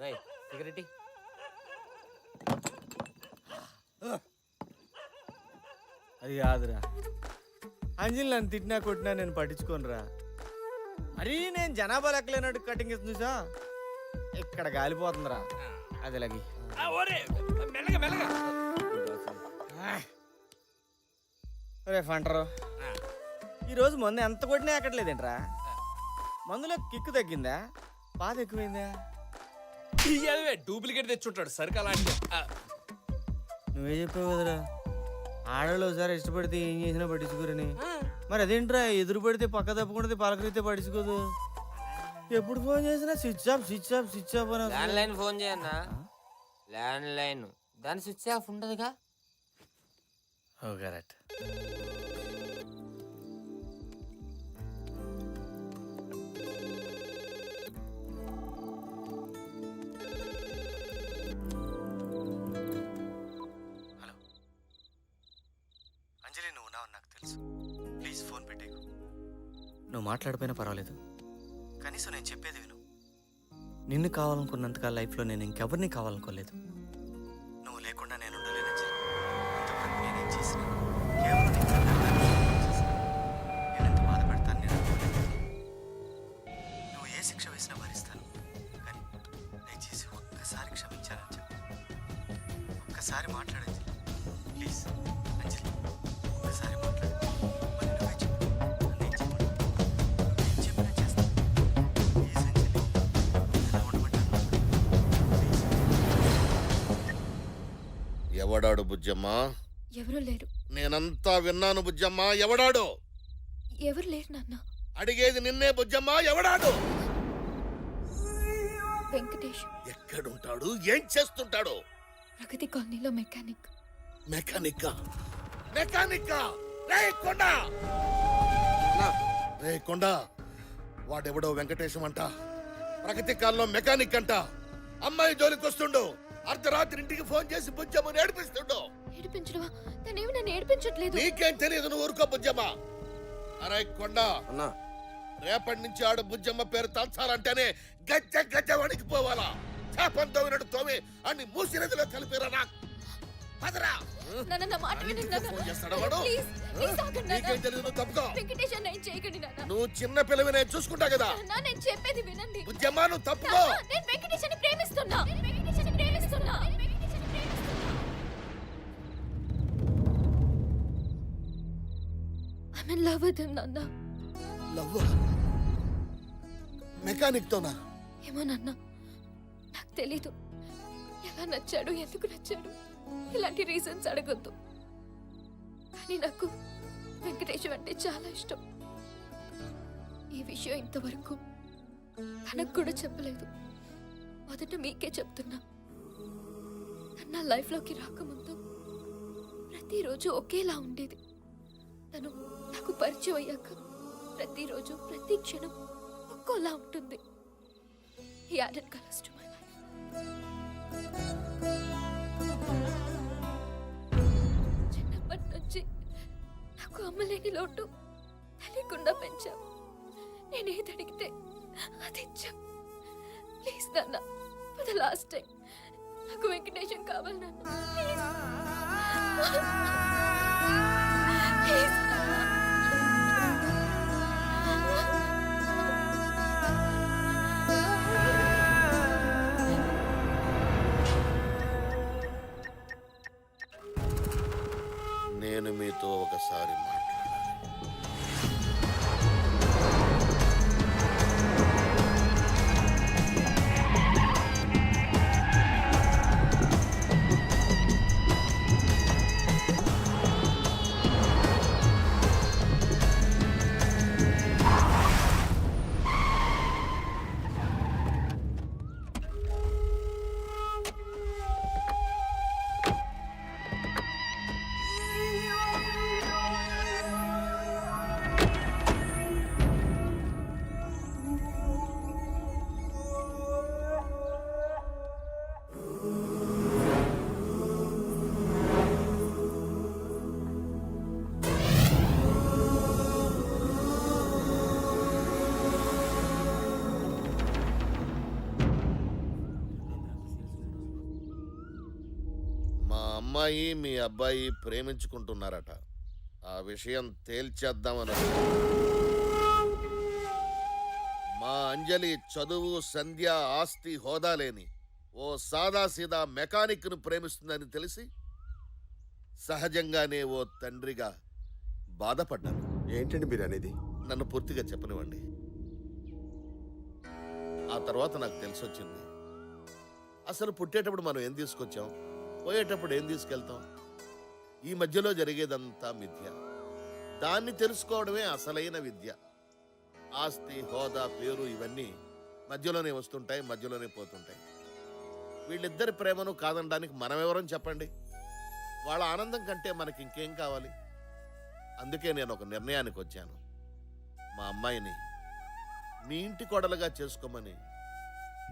రై cigarette అది కాదురా, అంజలి నన్ను తిట్టినా కొట్టినా నేను పట్టించుకోనురా. మరీ నేను జనాభా లెక్కలేనట్టు కటింగ్ ఇస్తుంది సా, ఇక్కడ గాలిపోతుందిరా. అది లగి రే ఫంటరు, ఈరోజు మందు ఎంత కొట్టినా ఎక్కట్లేదేంట్రా? మందులో కిక్కు తగ్గిందా, బాధ ఎక్కువైందా? డూప్లికేట్ తెచ్చుంటాడు సరికి అలాంటి. నువ్వే చెప్పావు కదరా, ఆడవాళ్ళు ఒకసారి ఇష్టపడితే ఏం చేసినా పట్టించుకోరని. మరి అదేంట్రా, ఎదురు పడితే పక్క తప్పకుండా పలకరితే పట్టించుకోదు. ఎప్పుడు ఫోన్ చేసినా switch off switch off switch off అని. ల్యాండ్ లైన్ ఫోన్ చేయన్నా, ల్యాండ్ లైన్ దాని స్విచ్ ఆఫ్ ఉండదుగా. Oh correct. హలో అంజలి, నువ్వు ఉన్నావు నాకు తెలుసు. ప్లీజ్ ఫోన్ పెట్టేకు. నువ్వు మాట్లాడిపోయినా పర్వాలేదు, కనీసం నేను చెప్పేది విను. నిన్ను కావాలనుకున్నంతకాల లైఫ్లో నేను ఇంకెవరిని కావాలనుకోలేదు. నువ్వు లేకుండా నేను ఉండలేను అంజలి. ఇంతవరకు నేనేం చేసినా కేవలం నీకు నన్ను చేశాను. నేను ఎంత బాధ పెడతాను నేను అనుకోలేదు. నువ్వు ఏ శిక్ష వేసినా భరిస్తాను, కానీ దయచేసి ఒక్కసారి క్షమించాలని చెప్పు. ఒక్కసారి మాట్లాడండి ప్లీజ్. అంజలి, ఒక్కసారి మాట్లాడు. మరి నువ్వే చెప్పు, నన్ను ఏం చెప్పను. నేను చెప్పినా చేస్తాను. ప్లీజ్ అంజలి, ఎలా ఉండమంటాను ప్లీజ్. ఎవడాడు బుజ్జమ్మా? ఎవరూ లేరు. నేనంతా విన్నాను బుజ్జమ్మా. ఎవడాడు? ఎవరు లేరు నాన్న. అడిగేది నిన్నే బుజ్జమ్మా. ఎవడాడు? వెంకటేష్ ఎక్కడుంటాడు? ఏం చేస్తుంటాడు? ప్రగతి కాలనీలో మెకానిక్. మెకానిక్కా? మెకానిక్కా? రే కొండ, రే కొండ, వాడెవడో వెంకటేశం అంట, ప్రగతి కాలంలో మెకానిక్ అంట. అమ్మాయి జోలికి వస్తుండు, అర్ధరాత్రి ఇంటికి ఫోన్ చేసి బుజ్జమ్మని ఏడిపిస్తుండు. ఏడిపించడమా? తనేమి నన్ను ఏడిపించట్లేదు. నీకేం తెలియదు, నువ్వు ఊరుకో బుజ్జమ్మ. అరే కొండ, అన్నా, రేపటి నుంచి ఆడు బుజ్జమ్మ పేరు తలచాలంటేనే గజ్జ గజ్జ వణికిపోవాలా. చేపం తోమినట్టు తోమి అన్ని మూసి నదిలో కలిపిరా. పదరా. నాన్న, నా మాట వినండి నాన్న. ఫోన్ చేస్తాడా వాడు? ప్లీజ్, ప్లీజ్ ఆగండి నాన్న. నీకేం తెలియదు, నువ్వు తప్పుకో. వెంకటేష్ అన్న ఏం చేయకండి నాన్న. నువ్వు చిన్న పిల్లవి, నేను చూసుకుంటా కదా. నాన్న, నేను చెప్పేది వినండి. బుజ్జమ్మ నువ్వు తప్పుకో. నాన్న, నేను వెంకటేష్ అని ప్రేమిస్తున్నా. నేను వెంకటేష్ అని ప్రేమిస్తున్నా. I'm in love with him, నాన్న. లవ్వ? మెకానిక్ తోనా? ఏమో నాన్న, నాకు తెలీదు. ఎలా నచ్చాడు, ఎందుకు నచ్చాడు, ఇలాంటి రీజన్స్ అడగొద్దు. కానీ నాకు వెంకటేశ్వర అంటే చాలా ఇష్టం. ఈ విషయం ఇంతవరకు తనకు కూడా చెప్పలేదు. మొదట మీకే చెప్తున్నా. తను నా లైఫ్లోకి రాకముందు ప్రతిరోజు ఒకేలా ఉండేది. తను నాకు పరిచయం అయ్యాక ప్రతిరోజు ప్రతి క్షణం ఒక్కోలా ఉంటుంది. He added colors to my life. చిన్నప్పటి నుంచి నాకు అమ్మలేని లోటు తెలియకుండా పెంచాం. నేనేది అడిగితే అది ఇచ్చాం. ప్లీజ్ నాన్న, ఫర్ ద లాస్ట్ టైం నాకు వెంకటేశం కావాలి నాన్న. ప్లీజ్. నేను మీతో ఒకసారి మాట్లాడాలి. అమ్మాయి మీ అబ్బాయి ప్రేమించుకుంటున్నారట. ఆ విషయం తేల్చేద్దామని మా అంజలి చదువు, సంధ్య, ఆస్తి, హోదా లేని ఓ సాదాసీదా మెకానిక్ను ప్రేమిస్తుందని తెలిసి సహజంగానే ఓ తండ్రిగా బాధపడ్డాను. ఏంటండి మీరు అనేది? నన్ను పూర్తిగా చెప్పనివ్వండి. ఆ తర్వాత నాకు తెలిసొచ్చింది, అసలు పుట్టేటప్పుడు మనం ఏం తీసుకొచ్చాం, పోయేటప్పుడు ఏం తీసుకెళ్తాం, ఈ మధ్యలో జరిగేదంతా మిథ్య. దాన్ని తెలుసుకోవడమే అసలైన విద్య. ఆస్తి, హోదా, పేరు ఇవన్నీ మధ్యలోనే వస్తుంటాయి, మధ్యలోనే పోతుంటాయి. వీళ్ళిద్దరి ప్రేమను కాదనడానికి మనమెవరం చెప్పండి? వాళ్ళ ఆనందం కంటే మనకి ఇంకేం కావాలి? అందుకే నేను ఒక నిర్ణయానికి వచ్చాను. మా అమ్మాయిని మీ ఇంటి కోడలుగా చేసుకోమని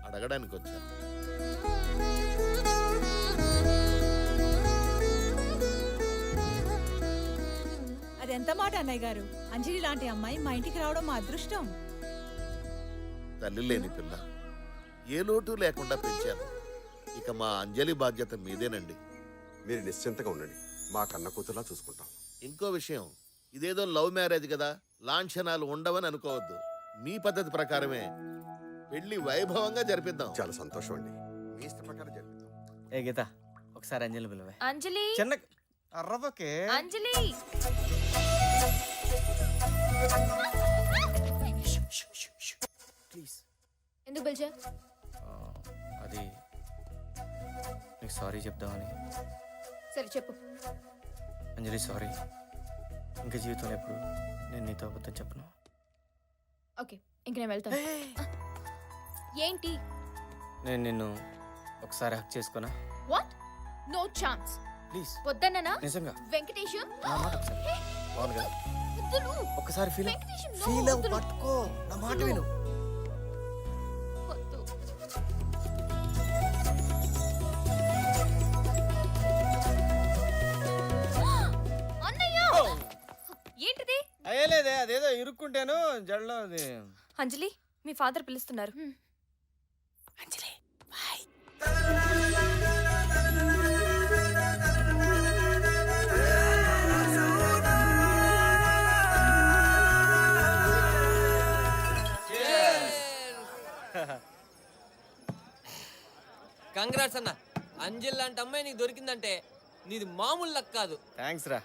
అడగడానికి వచ్చాను. అదెంత మాట అన్నయ్య గారు. అంజలి లాంటి అమ్మాయి మా ఇంటికి రావడం మా అదృష్టం. తల్లి లేని పిల్ల, ఏ లోటు లేకుండా పెంచాను. ఇక మా అంజలి బాధ్యత మీదేనండి. మీరు నిశ్చింతగా ఉండండి, మా కన్న కూతురులా చూసుకుంటాం. ఇంకో విషయం, ఇదేదో లవ్ మ్యారేజ్ కదా, లాంఛనాలు ఉండవని అనుకోవద్దు. మీ పద్ధతి ప్రకారమే పెళ్లి వైభవంగా జరిపిద్దాం. చాలా సంతోషం అండి, మీ ఇష్ట ప్రకారం జరిపిద్దాం. ఏ గీత, ఒకసారి అంజలి పిలువే. అంజలి చిన్న అర్రవకే. అంజలి ప్లీజ్. ఎందుకు పిలిచా? అది నీకు సారీ చెప్దామని. సరే చెప్పు. అంజలి సారీ, ఇంకా జీవితంలో ఎప్పుడు నేను నీతో అబద్ధం చెప్పను. ఓకే, ఇంక నేను వెళ్తాను. ఏంటి? నేను నిన్ను ఒకసారి హక్ చేసుకున్నా. వాట్? No chance. ప్లీజ్. వద్దన్నా? నిజంగా వెంకటేశం నా మాట ఒకసారి. బాగుంది కదా? వద్దులు. ఒక్కసారి ఫీల్ వెంకటేశం, no, ఫీల్ వద్దులు. పట్టుకో, నా మాట విను. వద్దు. అన్నయ్య! ఏంటిది? అయ్యలేదే, అదేదో ఇరుక్కుంటాను జడలో. అది అంజలి, మీ ఫాదర్ పిలుస్తున్నారు. అంజలి బాయ్. కంగ్రాట్స్ అన్న. అంజల్ లాంటి అమ్మాయి నీకు దొరికిందంటే నీది మామూలు లక్ కాదు. థ్యాంక్స్ రా.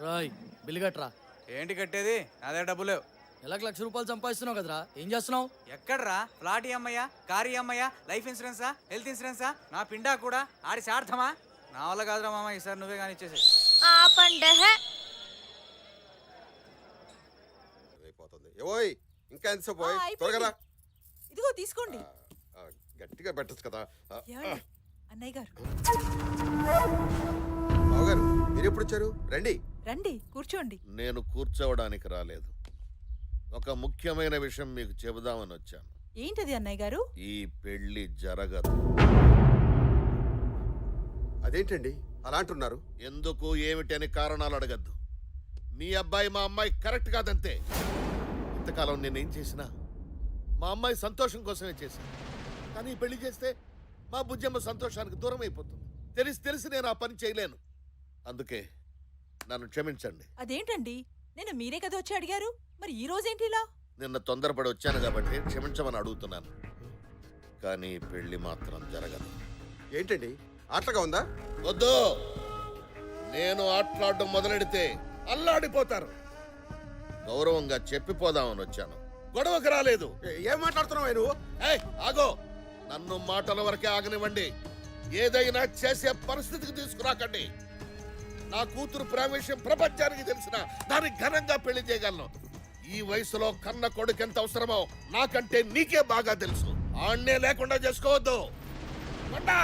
రాయ్ బిల్లు కట్టరా. ఏంటి కట్టేది? అదే డబ్బు లేవు. నెలకు ₹1,00,000 సంపాదిస్తున్నావు కదరా, ఏం చేస్తున్నావు? ఎక్కడ్రా? ఫ్లాట్ అమ్మయ్యా, కారు అమ్మయ్యా, లైఫ్ ఇన్సూరెన్సా, హెల్త్ ఇన్సూరెన్సా, నా పిండా కూడా ఆడి సార్థమా? నా వల్ల కాదురా మామ, ఈసారి నువ్వే కానీ ఇచ్చేసి. అయిపోతుంది. ఏవోయ్, ఇంకా ఎంతసేపు పోయి? అయిపోయింది. త్వరగా రా. ఇదిగో తీసుకోండి. గట్టిగా పెట్టచ్చు కదా. ఏమండి అన్నయ్య గారు, బావగారు మీరు ఎప్పుడు వచ్చారు? రండి. రండి కూర్చోండి. నేను కూర్చోవడానికి రాలేదు, ఒక ముఖ్యమైన విషయం మీకు చెబుదామని వచ్చాను. ఏంటది అన్నయ్య గారు? ఈ పెళ్లి జరగదు. అదేంటండి అలా అంటున్నారు? ఎందుకు ఏమిటని కారణాలు అడగద్దు. మీ అబ్బాయి మా అమ్మాయి కరెక్ట్ కాదంతే. ఇంతకాలం నేనేం చేసినా మా అమ్మాయి సంతోషం కోసమే చేశాను. కానీ ఈ పెళ్లి చేస్తే మా బుజ్జమ్మ సంతోషానికి దూరం అయిపోతుంది. తెలిసి నేను ఆ పని చేయలేను. అందుకే నన్ను క్షమించండి. అదేంటండి, నేను మీరే కదా వచ్చి అడిగారు, మరి ఈ రోజేంటి ఇలా? నిన్న తొందరపడి వచ్చాను కాబట్టి క్షమించమని అడుగుతున్నాను. కానీ ఈ పెళ్లి మాత్రం జరగదు. ఏంటండి ఆటగా ఉందా? వద్దు, నేను ఆటలాడడం మొదలెడితే అల్లాడిపోతారు. గౌరవంగా చెప్పిపోదామని వచ్చాను, గొడవకు రాలేదు. ఏం మాట్లాడుతున్నావు నువ్వు? ఏయ్ ఆగో, నన్ను మాటల వరకే ఆగనివ్వండి. ఏదైనా చేసే పరిస్థితికి తీసుకురాకండి. నా కూతురు ప్రేమ విషయం ప్రపంచానికి తెలిసిన దాన్ని ఘనంగా పెళ్లి చేయగలను. ఈ వయసులో కన్న కొడుకు ఎంత అవసరమో నాకంటే నీకే బాగా తెలుసు. ఆణ్ణే లేకుండా చేసుకోవద్దు. కొండా!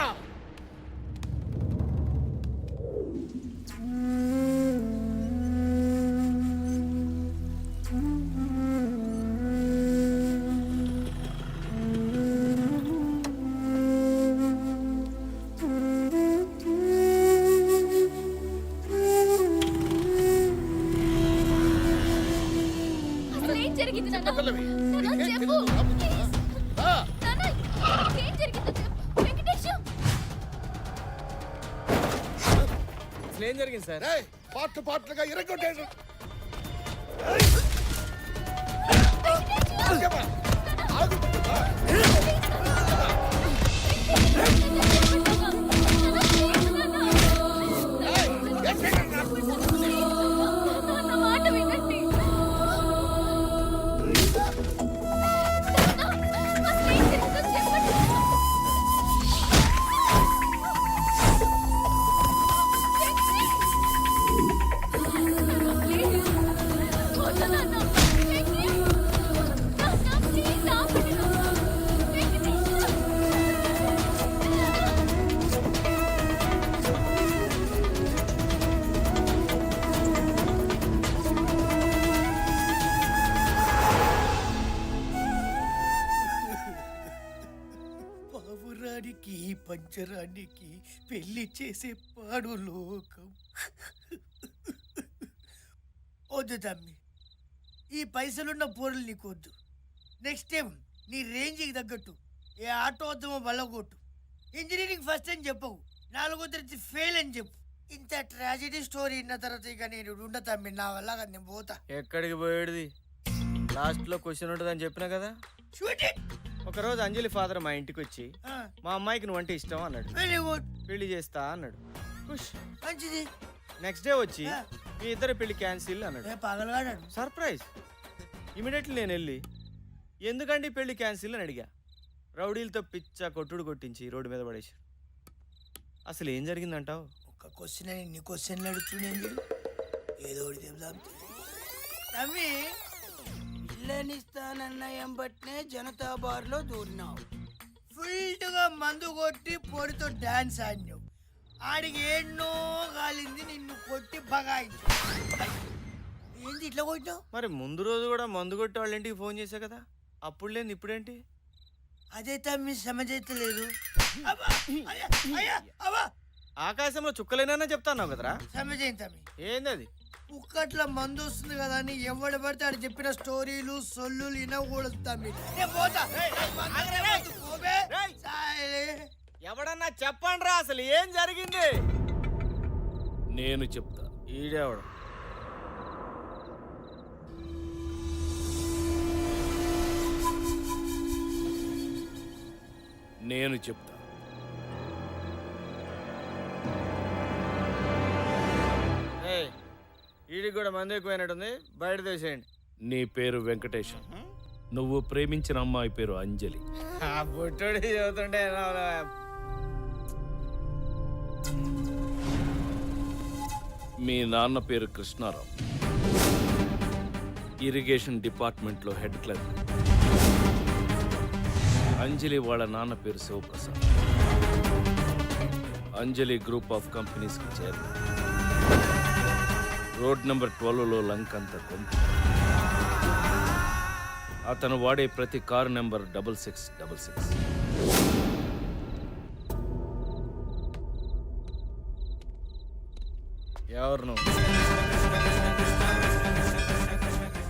అసలు ఏం జరిగింది నాన్న? చిన్నపిల్లవి. నాన్న, నీకేం చెప్పు. తెలీదు, రాబోతుందా? ఆ, నాన్న, ఏం జరిగిందో చెప్పు. వెంకటేశం, అసలు ఏం జరిగింది సార్? రేయ్, పార్ట్లుగా ఇరగొట్టేసి నా మాట వినండి. అసలు ఏం జరిగిందో చెప్పండి. ప్లీజ్ వద్దు నాన్న. నాన్న, ప్లీజ్ ఆపండి. పావురానికి పంచరానికి పెళ్లి చేసే పాడు లోకం. వద్దు తమ్మి, ఈ పైసలున్న పోరులు నీకు వద్దు. నెక్స్ట్ టైం నీ రేంజ్కి తగ్గట్టు ఏ ఆటో వద్దామో బల్లగొట్టు. ఇంజనీరింగ్ ఫస్ట్ అని చెప్పవు, 4వ తరగతి ఫెయిల్ అని చెప్పు. ఇంత ట్రాజెడీ స్టోరీ విన్న తర్వాత ఇక నేను ఉండ తమ్మి, నా వల్ల కాదు, నేను పోతా. ఎక్కడికి పోయేది? లాస్ట్ లో క్వశ్చన్ ఉంటుందని చెప్పినా కదా. Shoot it. ఒకరోజు అంజలి ఫాదర్ మా ఇంటికి వచ్చి మా అమ్మాయికి నువ్వంటే ఇష్టం అన్నాడు. వెరీ గుడ్, పెళ్లి చేస్తా అన్నాడు. ఖుష్. మంచిది. నెక్స్ట్ డే వచ్చి మీ ఇద్దరు పెళ్లి క్యాన్సిల్ అన్నాడు. పగలగాడాడు. సర్ప్రైజ్. ఇమీడియట్లీ నేను వెళ్ళి ఎందుకండి పెళ్లి క్యాన్సిల్ అని అడిగా. రౌడీలతో పిచ్చ కొట్టుడు కొట్టించి రోడ్డు మీద పడేసి. అసలు ఏం జరిగిందంటావు? ఒక క్వశ్చన్ అని ఇన్ని క్వశ్చన్లు అడుగుతున్నాను. ఏదో ఒకటి చెప్దాం తమ్మి. ఇల్లనిస్తానన్న ఎంబట్నే జనతా బార్లో దూరినావు. ఫుల్గా మందు కొట్టి పొడితో డాన్స్ ఆడినావు. ఆడికి ఎన్నో కాలింది, నిన్ను కొట్టి బగాయించు. ఏంది ఇట్లా కొట్టినావు? మరి ముందు రోజు కూడా మందు కొట్టి వాళ్ళ ఇంటికి ఫోన్ చేశా కదా, అప్పుడు లేదు ఇప్పుడేంటి? అదే తమ్మి సమజైతలేదు. ఆకాశంలో చుక్కలేనా చెప్తాన్నావు కదరా. సమజైంది తమ్మి. ఏంది అది? కుక్కట్ల మందు వస్తుంది కదా అని ఎవడు పడితే ఆడు చెప్పిన స్టోరీలు సొల్లు వినకూడదు తమ్మి. నేను పోతా. పోబే. సాయిలే. ఎవడన్నా చెప్పండి రా, అసలు ఏం జరిగింది? నేను చెప్తా. ఈడేవాడు. నేను చెప్తా. ఈడికి కూడా మంది ఎక్కువైనట్టుంది, బయట తీసేయండి. నీ పేరు వెంకటేశం, నువ్వు ప్రేమించిన అమ్మాయి పేరు అంజలి. ఆ పుట్టుడి చదువుతుంటే మీ నాన్న పేరు కృష్ణారావు, ఇరిగేషన్ డిపార్ట్మెంట్లో హెడ్ క్లర్క్. అంజలి వాళ్ళ నాన్న పేరు శివప్రసాద్, అంజలి గ్రూప్ ఆఫ్ కంపెనీస్కి చైర్మన్. రోడ్ నెంబర్ 12లో లంకంత కొంత. అతను వాడే ప్రతి కారు నెంబర్ 6666. ఎవరు నువ్వు?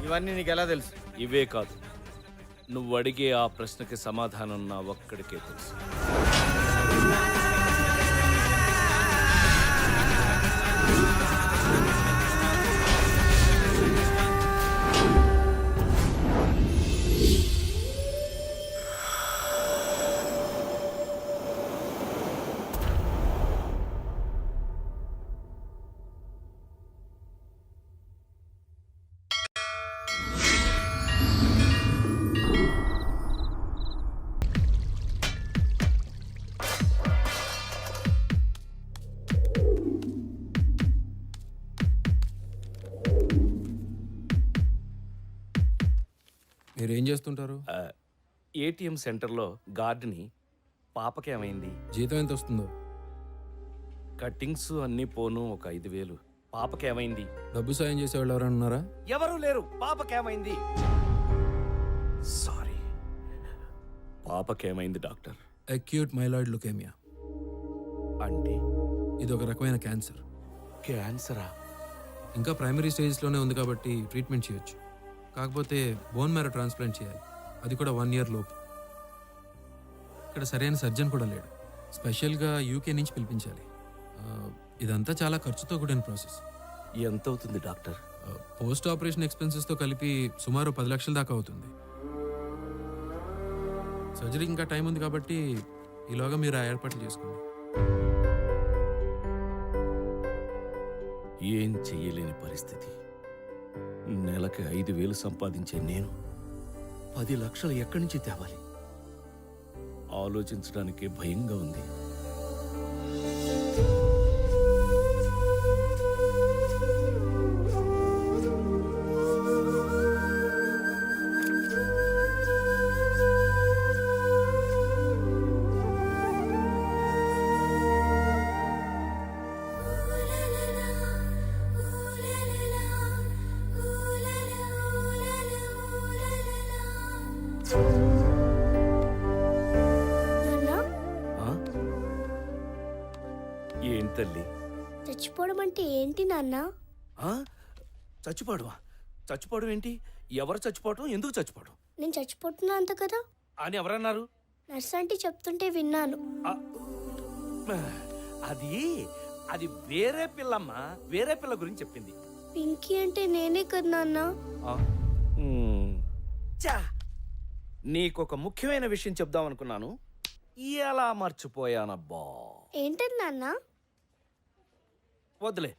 ఇవన్నీ నీకు ఎలా తెలుసు? ఇవే కాదు, నువ్వు అడిగే ఆ ప్రశ్నకి సమాధానం నా ఒక్కడికే తెలుసు. మీరేం చేస్తుంటారు? ఏటీఎం సెంటర్లో గార్డ్ని. పాపకేమైంది? జీతం ఎంత వస్తుందో? కట్టింగ్స్ అన్నీ పోను ఒక 5,000. పాపకేమైంది? డబ్బు సాయం చేసేవాళ్ళు ఎవరైనా ఉన్నారా? ఎవరూ లేరు. పాపకేమైంది? సారీ, పాపకేమైంది డాక్టర్? అక్యూట్ మైలాయిడ్ లుకేమియా అంటే ఇది ఒక రకమైన క్యాన్సర్. క్యాన్సరా? ఇంకా ప్రైమరీ స్టేజ్లోనే ఉంది కాబట్టి ట్రీట్మెంట్ చేయొచ్చు. కాకపోతే బోన్ మ్యారో ట్రాన్స్ప్లాంట్ చేయాలి, అది కూడా 1 year లోపు. ఇక్కడ సరైన సర్జన్ కూడా లేడు. స్పెషల్గా యూకే నుంచి పిలిపించాలి. ఇదంతా చాలా ఖర్చుతో కూడిన ప్రాసెస్. ఎంత అవుతుంది డాక్టర్? పోస్ట్ ఆపరేషన్ ఎక్స్పెన్సెస్తో కలిపి సుమారు 10 లక్షల దాకా అవుతుంది. సర్జరీకి ఇంకా టైం ఉంది కాబట్టి ఈలోగా మీరు ఆ ఏర్పాట్లు చేసుకోండి. ఏం చెయ్యలేని పరిస్థితి. నెలకి 5,000 సంపాదించే నేను 10 లక్షలు ఎక్కడి నుంచి తేవాలి? ఆలోచించడానికే భయంగా ఉంది. ఆ? ఏం తల్లి? చచ్చిపోవడం అంటే ఏంటి నాన్న? ఆ? చచ్చిపోవడమా? చచ్చిపోవడం ఏంటి? ఎవరు చచ్చిపోవడం? ఎందుకు చచ్చిపోవడం నేను చచ్చిపోతున్నా అంత కదా అని ఎవరన్నారు? నర్స్ ఆంటీ చెప్తుంటే విన్నాను. అది వేరే పిల్లమ్మా, వేరే పిల్ల గురించి చెప్పింది. పింకీ అంటే నేనే కదా నాన్న. చా, నీకొక ముఖ్యమైన విషయం చెప్దాం అనుకున్నాను, ఎలా మర్చిపోయానబ్బా. ఏంటది నాన్న? వద్దులే,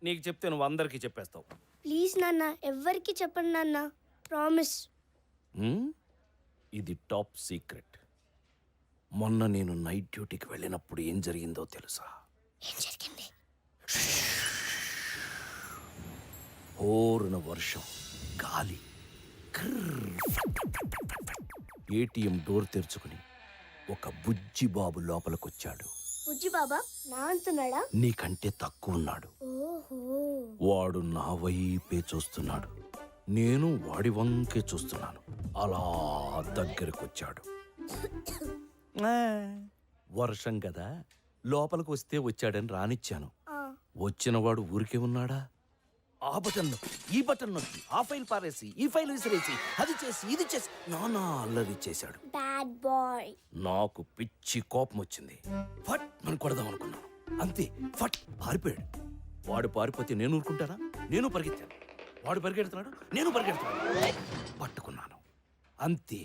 నీకు చెప్తే నువ్వు అందరికీ చెప్పేస్తావు. ప్లీజ్ నాన్న, ఎవ్వరికి చెప్పండి నాన్న, ప్రామిస్. ఇది టాప్ సీక్రెట్. మొన్న నేను నైట్ డ్యూటీకి వెళ్ళినప్పుడు ఏం జరిగిందో తెలుసా? ఏం జరిగింది? ఓరున వర్షం, గాలి, ఏటీఎం డోర్ తెరుచుకుని ఒక బుజ్జి బాబు లోపలికొచ్చాడు. బుజ్జి బాబా నా అంటున్నాడా? నీకంటే తక్కువ ఉన్నాడు. ఓహో. వాడు నా వైపే చూస్తున్నాడు, నేను వాడి వంకే చూస్తున్నాను. అలా దగ్గరకొచ్చాడు. వర్షం కదా, లోపలికి వస్తే వచ్చాడని రానిచ్చాను. వచ్చినవాడు ఊరికే ఉన్నాడా? ఆ బటన్ నొక్కి, ఈ బటన్ నొక్కి, ఆ ఫైల్ పారేసి, ఈ ఫైల్ విసిరేసి, అది చేసి, ఇది చేసి నానా అల్లరి చేశాడు. Bad boy. నాకు పిచ్చి కోపం వచ్చింది. ఫట్ మనం కొడదాం అనుకున్నాను, అంతే ఫట్ పారిపోయాడు. వాడు పారిపోతే నేను ఊరుకుంటానా? నేను పరిగెత్తాను. వాడు పరిగెడుతున్నాడు, నేను పరిగెడుతున్నాను. పట్టుకున్నాను, అంతే.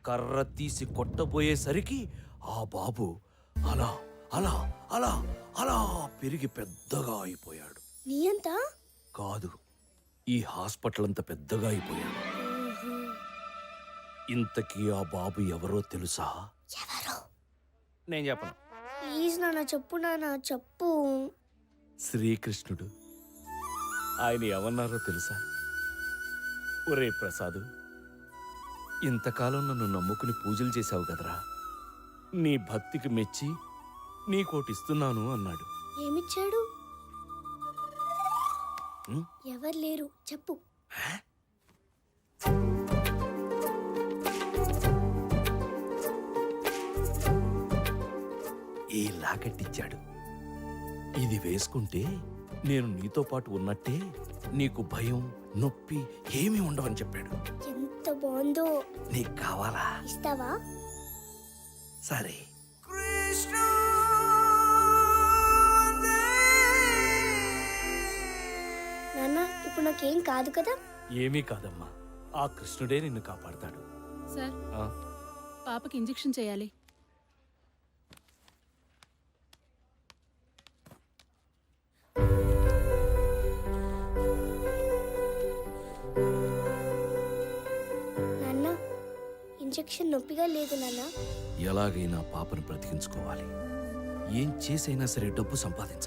కర్ర తీసి కొట్టబోయేసరికి ఆ బాబు అలా అలా అలా అలా పెరిగి పెద్దగా అయిపోయాడు. నీ అంతా కాదు, ఈ హాస్పిటల్ అంత పెద్దగా అయిపోయాడు. ఇంతకీ ఆ బాబు ఎవరో తెలుసా? ఎవరు? నేను చెప్పను. ప్లీజ్ నాన్న చెప్పు, నాన్న చెప్పు. శ్రీకృష్ణుడు. ఆయన ఏమన్నారో తెలుసా? ఒరే ప్రసాదు, ఇంతకాలం నన్ను నమ్ముకుని పూజలు చేశావు కదరా, నీ భక్తికి మెచ్చి నీకోటిస్తున్నాను అన్నాడు. ఏమిచ్చాడు? ఉం? ఎవరు లేరు, చెప్పు. ఈ లాకెట్టిచ్చాడు. ఇది వేసుకుంటే నేను నీతో పాటు ఉన్నట్టే, నీకు భయం నొప్పి ఏమీ ఉండవని చెప్పాడు. ఎంత బాగుందో. నీకు కావాలా? ఇస్తావా? సరే. నాన్న ఇప్పుడు నాకేం కాదు కదా? ఏమీ కాదమ్మా, ఆ కృష్ణుడే నిన్ను కాపాడతాడు. సార్, ఆ, పాపకి ఇంజెక్షన్ చేయాలి. నాన్న ఇంజెక్షన్ నొప్పిగా లేదు నాన్న. ఎలాగైనా పాపను బ్రతికించుకోవాలి. ఏం చేసైనా సరే డబ్బు సంపాదించాలి.